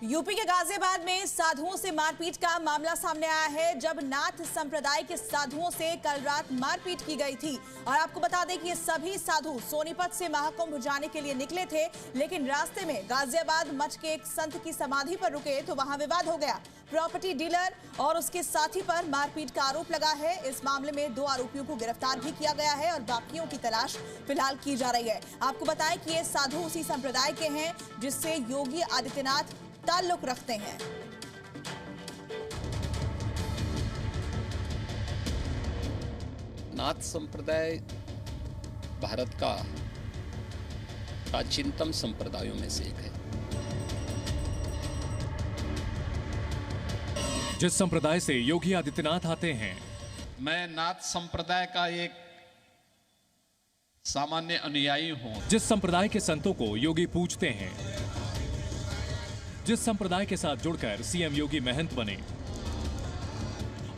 UP के गाजियाबाद में साधुओं से मारपीट का मामला सामने आया है। जब नाथ संप्रदाय के साधुओं से कल रात मारपीट की गई थी और आपको बता दें कि ये सभी साधु सोनीपत से महाकुंभ जाने के लिए निकले थे, लेकिन रास्ते में गाजियाबाद मठ के एक संत की समाधि पर रुके तो वहां विवाद हो गया। प्रॉपर्टी डीलर और उसके साथी पर मारपीट का आरोप लगा है। इस मामले में 2 आरोपियों को गिरफ्तार भी किया गया है और बाकियों की तलाश फिलहाल की जा रही है। आपको बताएं कि ये साधु उसी संप्रदाय के हैं जिससे योगी आदित्यनाथ ताल्लुक रखते हैं। नाथ संप्रदाय भारत का प्राचीनतम संप्रदायों में से एक है। जिस संप्रदाय से योगी आदित्यनाथ आते हैं। मैं नाथ संप्रदाय का एक सामान्य अनुयायी हूं। जिस संप्रदाय के संतों को योगी पूजते हैं, जिस संप्रदाय के साथ जुड़कर सीएम योगी महंत बने,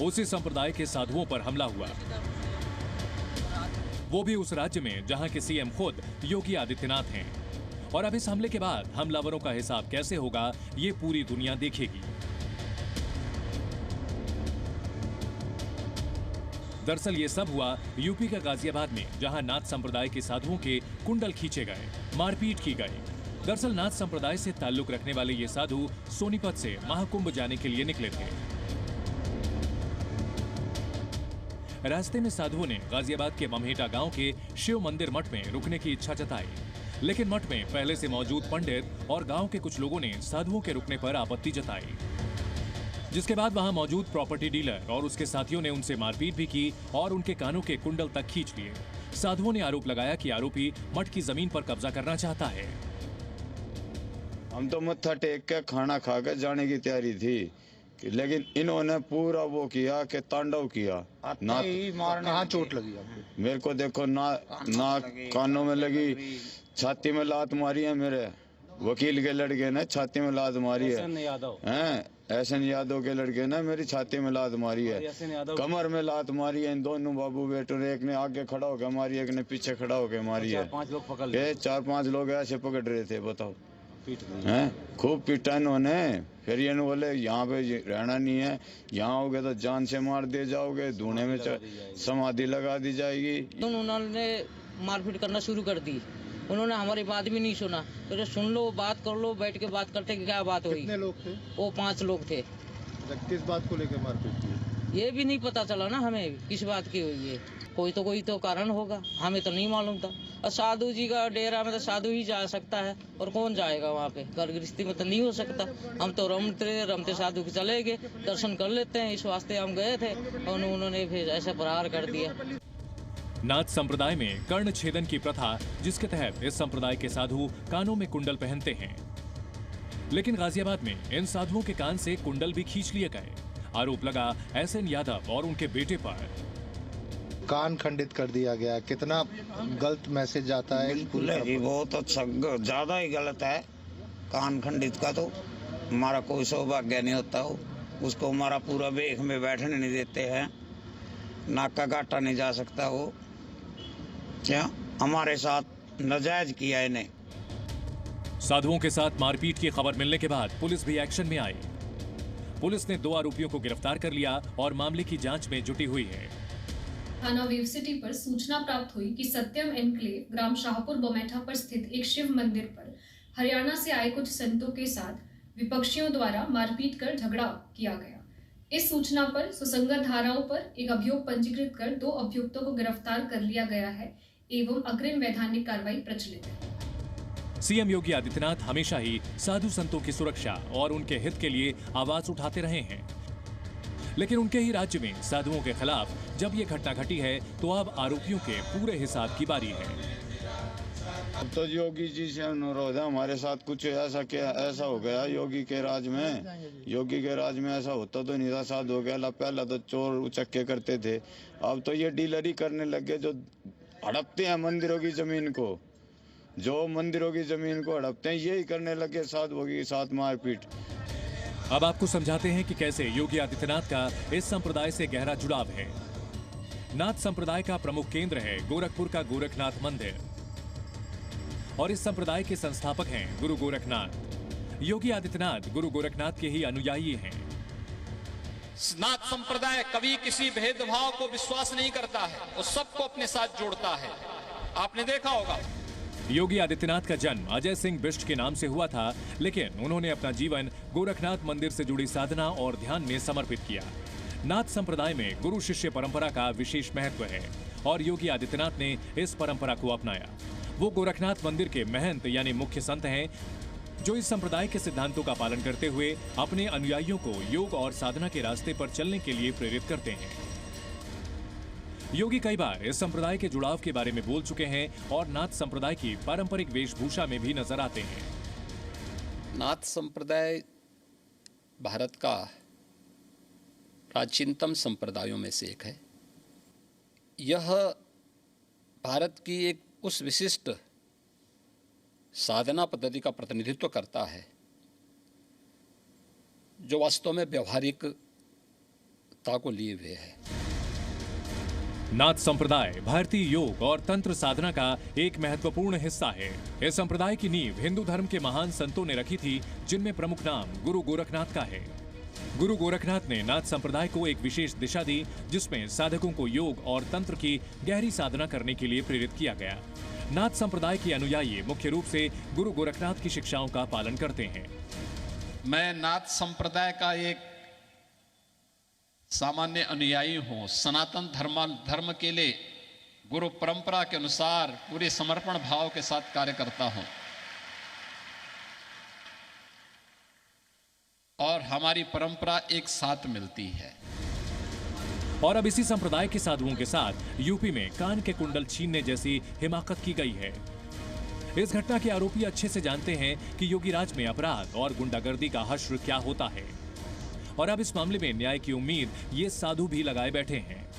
उसी संप्रदाय के साधुओं पर हमला हुआ, वो भी उस राज्य में जहां के सीएम खुद योगी आदित्यनाथ हैं। और अब इस हमले के बाद हमलावरों का हिसाब कैसे होगा, ये पूरी दुनिया देखेगी। दरअसल ये सब हुआ यूपी के गाजियाबाद में, जहां नाथ संप्रदाय के साधुओं के कुंडल खींचे गए, मारपीट की गई। दरअसल नाथ संप्रदाय से ताल्लुक रखने वाले ये साधु सोनीपत से महाकुंभ जाने के लिए निकले थे। रास्ते में साधुओं ने गाजियाबाद के ममहेटा गांव के शिव मंदिर मठ में रुकने की इच्छा जताई, लेकिन मठ में पहले से मौजूद पंडित और गांव के कुछ लोगों ने साधुओं के रुकने पर आपत्ति जताई, जिसके बाद वहां मौजूद प्रॉपर्टी डीलर और उसके साथियों ने उनसे मारपीट भी की और उनके कानों के कुंडल तक खींच लिए। साधुओं ने आरोप लगाया कि आरोपी मठ की जमीन पर कब्जा करना चाहता है। हम तो मत्था टेक के खाना खा के जाने की तैयारी थी, लेकिन इन्होंने पूरा वो किया कि तांडव किया। ना कहाँ चोट लगी आपको? मेरे को देखो ना कानों में लगी, छाती में लात मारी है। मेरे वकील के लड़के ने छाती में लात मारी है। एहसन यादव के लड़के ने मेरी छाती में लात मारी है, कमर में लात मारी है। इन दोनों बाबू बेटों ने, एक ने आगे खड़ा होकर मारी है, एक ने पीछे खड़ा होकर मारी है। 4-5 लोग ऐसे पकड़ रहे थे, बताओ। खूब पीटा इन्होंने। फिर ये बोले यहाँ पे रहना नहीं है, यहाँ आओगे तो जान से मार दिए जाओगे, धूने में समाधि लगा दी जाएगी। उन्होंने मारपीट करना शुरू कर दी। उन्होंने हमारी बात भी नहीं सुना। तो सुन लो, बात कर लो, बैठ के बात करते क्या बात हुई। कितने लोग थे? वो 5 लोग थे। किस बात को लेकर मारपीट की? ये भी नहीं पता चला ना हमें किस बात की हुई है। कोई तो कारण होगा, हमें तो नहीं मालूम था। और साधु जी का डेरा में तो साधु ही जा सकता है, और कौन जाएगा वहाँ पे? घर गृहस्थी में तो नहीं हो सकता। हम तो रमते साधु के चले गए, दर्शन कर लेते हैं, इस वास्ते हम गए थे और उन्होंने फिर ऐसे प्रहार कर दिया। नाथ संप्रदाय में कर्ण छेदन की प्रथा, जिसके तहत इस संप्रदाय के साधु कानों में कुंडल पहनते हैं, लेकिन गाजियाबाद में इन साधुओं के कान से कुंडल भी खींच लिए गए। आरोप लगा एहसन यादव और उनके बेटे पर। कान खंडित कर दिया गया, कितना गलत मैसेज आता है। बिल्कुल है जी, बहुत अच्छा, ज्यादा ही गलत है। कान खंडित का तो हमारा कोई सौभाग्य नहीं होता हो, उसको हमारा पूरा बेख में बैठने नहीं देते हैं, नाक का काटा नहीं जा सकता हो। क्या हमारे साथ नाजायज किया इन्हें। साधुओं के साथ मारपीट की खबर मिलने के बाद पुलिस भी एक्शन में आई। पुलिस ने 2 आरोपियों को गिरफ्तार कर लिया और मामले की जांच में जुटी हुई है। थाना वेव सिटी पर सूचना प्राप्त हुई कि सत्यम एनक्लेव ग्राम शाहपुर बमेठा पर स्थित एक शिव मंदिर पर हरियाणा से आए कुछ संतों के साथ विपक्षियों द्वारा मारपीट कर झगड़ा किया गया। इस सूचना पर सुसंगत धाराओं पर एक अभियोग पंजीकृत कर 2 अभियुक्तों को गिरफ्तार कर लिया गया है एवं अग्रिम वैधानिक कार्रवाई प्रचलित है। सीएम योगी आदित्यनाथ हमेशा ही साधु संतों की सुरक्षा और उनके हित के लिए आवाज उठाते रहे हैं, लेकिन उनके ही राज्य में साधुओं के खिलाफ जब ये घटना घटी है तो अब आरोपियों के पूरे हिसाब की बारी है। अब तो योगी जी से अनुरोध है, हमारे साथ कुछ ऐसा हो गया योगी के राज में। योगी के राज में ऐसा होता तो नहीं था, साथ हो गया। पहला तो चोर उचक्के करते थे, अब तो ये डीलरी करने लगे, जो हड़पते हैं मंदिरों की जमीन को, जो मंदिरों की जमीन को हड़पते हैं, यही करने लगे साधुओं के साथ मारपीट। अब आपको समझाते हैं कि कैसे योगी आदित्यनाथ का इस संप्रदाय से गहरा जुड़ाव है। नाथ संप्रदाय का प्रमुख केंद्र है गोरखपुर का गोरखनाथ मंदिर और इस संप्रदाय के संस्थापक हैं गुरु गोरखनाथ। योगी आदित्यनाथ गुरु गोरखनाथ के ही अनुयायी हैं। नाथ संप्रदाय कभी किसी भेदभाव को विश्वास नहीं करता है, वो सबको अपने साथ जोड़ता है। आपने देखा होगा योगी आदित्यनाथ का जन्म अजय सिंह बिष्ट के नाम से हुआ था, लेकिन उन्होंने अपना जीवन गोरखनाथ मंदिर से जुड़ी साधना और ध्यान में समर्पित किया। नाथ संप्रदाय में गुरु शिष्य परंपरा का विशेष महत्व है और योगी आदित्यनाथ ने इस परंपरा को अपनाया। वो गोरखनाथ मंदिर के महंत यानी मुख्य संत हैं, जो इस संप्रदाय के सिद्धांतों का पालन करते हुए अपने अनुयायियों को योग और साधना के रास्ते पर चलने के लिए प्रेरित करते हैं। योगी कई बार इस संप्रदाय के जुड़ाव के बारे में बोल चुके हैं और नाथ संप्रदाय की पारंपरिक वेशभूषा में भी नजर आते हैं। नाथ संप्रदाय भारत का प्राचीनतम संप्रदायों में से एक है। यह भारत की एक उस विशिष्ट साधना पद्धति का प्रतिनिधित्व करता है जो वास्तव में व्यवहारिकता को लिए हुए है। नाथ संप्रदाय भारतीय योग और तंत्र साधना का एक महत्वपूर्ण हिस्सा है। इस संप्रदाय की नींव हिंदू धर्म के महान संतों ने रखी थी, जिनमें प्रमुख नाम गुरु गोरखनाथ का है। गुरु गोरखनाथ ने नाथ संप्रदाय को एक विशेष दिशा दी, जिसमें साधकों को योग और तंत्र की गहरी साधना करने के लिए प्रेरित किया गया। नाथ संप्रदाय के अनुयायी मुख्य रूप से गुरु गोरखनाथ की शिक्षाओं का पालन करते हैं। मैं नाथ संप्रदाय का एक सामान्य अनुयायी हूं। सनातन धर्म के लिए गुरु परंपरा के अनुसार पूरे समर्पण भाव के साथ कार्य करता हूं और हमारी परंपरा एक साथ मिलती है। और अब इसी संप्रदाय के साधुओं के साथ यूपी में कान के कुंडल छीनने जैसी हिमाकत की गई है। इस घटना के आरोपी अच्छे से जानते हैं कि योगी राज में अपराध और गुंडागर्दी का हश्र क्या होता है और अब इस मामले में न्याय की उम्मीद ये साधु भी लगाए बैठे हैं।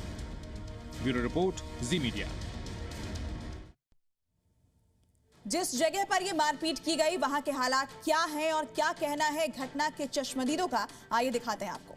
ब्यूरो रिपोर्ट, जी मीडिया। जिस जगह पर ये मारपीट की गई वहां के हालात क्या हैं और क्या कहना है घटना के चश्मदीदों का, आइए दिखाते हैं आपको।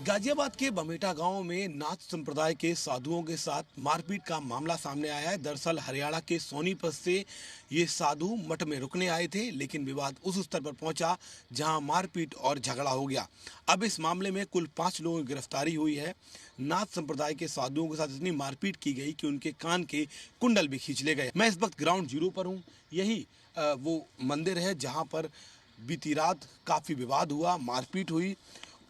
गाजियाबाद के बमेटा गांव में नाथ संप्रदाय के साधुओं के साथ मारपीट का मामला सामने आया है। दरअसल हरियाणा के सोनीपत से ये साधु मठ में रुकने आए थे, लेकिन विवाद उस स्तर पर पहुंचा जहां मारपीट और झगड़ा हो गया। अब इस मामले में कुल 5 लोगों की गिरफ्तारी हुई है। नाथ संप्रदाय के साधुओं के साथ इतनी मारपीट की गई कि उनके कान के कुंडल भी खींच ले गए। मैं इस वक्त ग्राउंड जीरो पर हूँ। यही वो मंदिर है जहाँ पर बीती रात काफ़ी विवाद हुआ, मारपीट हुई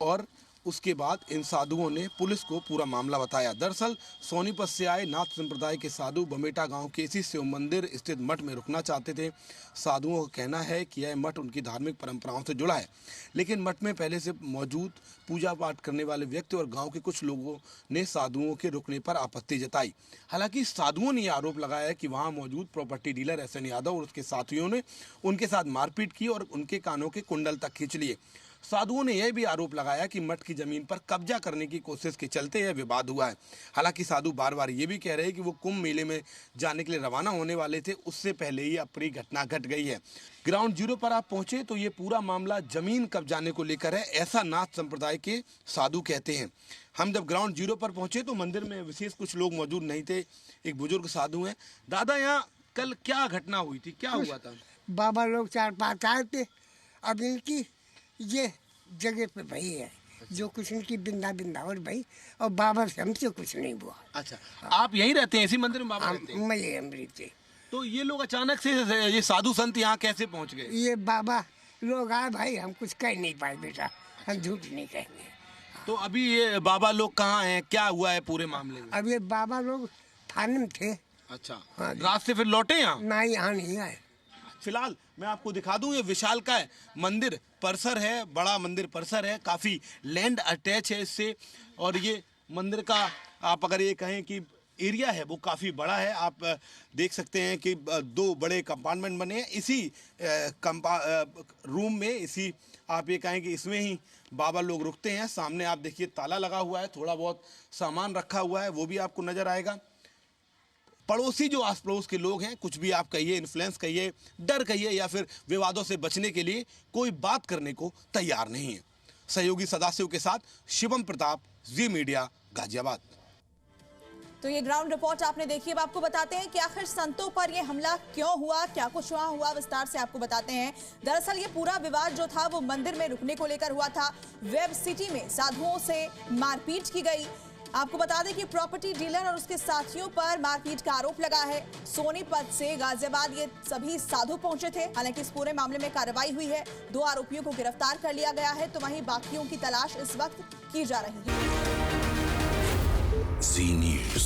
और उसके बाद इन साधुओं ने पुलिस को पूरा मामला बताया। दरअसल सोनीपत से आए नाथ संप्रदाय के साधु बमेटा गांव के इसी शिव मंदिर स्थित मठ में रुकना चाहते थे। साधुओं का कहना है कि यह मठ उनकी धार्मिक परंपराओं से जुड़ा है, लेकिन मठ में पहले से मौजूद पूजा पाठ करने वाले व्यक्ति और गांव के कुछ लोगों ने साधुओं के रुकने पर आपत्ति जताई। हालांकि साधुओं ने यह आरोप लगाया कि वहां मौजूद प्रॉपर्टी डीलर एसएन यादव और उसके साथियों ने उनके साथ मारपीट की और उनके कानों के कुंडल तक खींच लिए। साधुओं ने यह भी आरोप लगाया कि मठ की जमीन पर कब्जा करने की कोशिश के चलते यह विवाद हुआ है। हालांकि साधु बार बार ये भी कह रहे हैं कि वो कुंभ मेले में जाने के लिए रवाना होने वाले थे, उससे पहले ही अप्रिय घटना घट गई है। ग्राउंड जीरो पर आप पहुंचे तो ये पूरा मामला जमीन कब्जाने को लेकर है, ऐसा नाथ संप्रदाय के साधु कहते हैं। हम जब ग्राउंड जीरो पर पहुंचे तो मंदिर में विशेष कुछ लोग मौजूद नहीं थे। एक बुजुर्ग साधु हैं। दादा, यहाँ कल क्या घटना हुई थी, क्या हुआ था? बाबा लोग 4-5 आए थे। अब इनकी ये जगह पे भाई है जो कुछ इनकी बिंदा और भाई, और बाबा से हमसे कुछ नहीं हुआ। अच्छा, आप यहीं रहते हैं इसी मंदिर में? बाबा रहते हैं? मैं यही अमृत। तो ये लोग अचानक से ये साधु संत यहाँ कैसे पहुँच गए? ये बाबा लोग आए भाई, हम कुछ कह नहीं पाए बेटा, हम झूठ नहीं कहेंगे। तो अभी ये बाबा लोग कहाँ हैं, क्या हुआ है पूरे मामले में? अब ये बाबा लोग थाने में थे। अच्छा, हाँ, रात से फिर लौटे यहाँ? नहीं, यहाँ नहीं आए। फिलहाल मैं आपको दिखा दूं, ये विशालकाय मंदिर परिसर है, बड़ा मंदिर परिसर है, काफ़ी लैंड अटैच है इससे, और ये मंदिर का आप अगर ये कहें कि एरिया है वो काफ़ी बड़ा है। आप देख सकते हैं कि 2 बड़े कंपार्टमेंट बने हैं इसी रूम में, इसी आप ये कहें कि इसमें ही बाबा लोग रुकते हैं। सामने आप देखिए ताला लगा हुआ है, थोड़ा बहुत सामान रखा हुआ है, वो भी आपको नज़र आएगा। पड़ोसी जो आस पड़ोस के लोग हैं, कुछ भी आप कहिए, इन्फ्लुएंस कहिए, डर कहिए या फिर विवादों से बचने के लिए कोई बात करने को तैयार नहीं है। सहयोगी सदाशिव के साथ शिवम प्रताप, जी मीडिया, गाजियाबाद। तो ये ग्राउंड रिपोर्ट आपने देखी। अब आपको बताते हैं कि आखिर संतों पर ये हमला क्यों हुआ, क्या कुछ वहां हुआ, विस्तार से आपको बताते हैं। दरअसल ये पूरा विवाद जो था वो मंदिर में रुकने को लेकर हुआ था। वेब सिटी में साधुओं से मारपीट की गई। आपको बता दें कि प्रॉपर्टी डीलर और उसके साथियों पर मारपीट का आरोप लगा है। सोनीपत से गाजियाबाद ये सभी साधु पहुंचे थे। हालांकि इस पूरे मामले में कार्रवाई हुई है, 2 आरोपियों को गिरफ्तार कर लिया गया है, तो वहीं बाकियों की तलाश इस वक्त की जा रही है। Z News।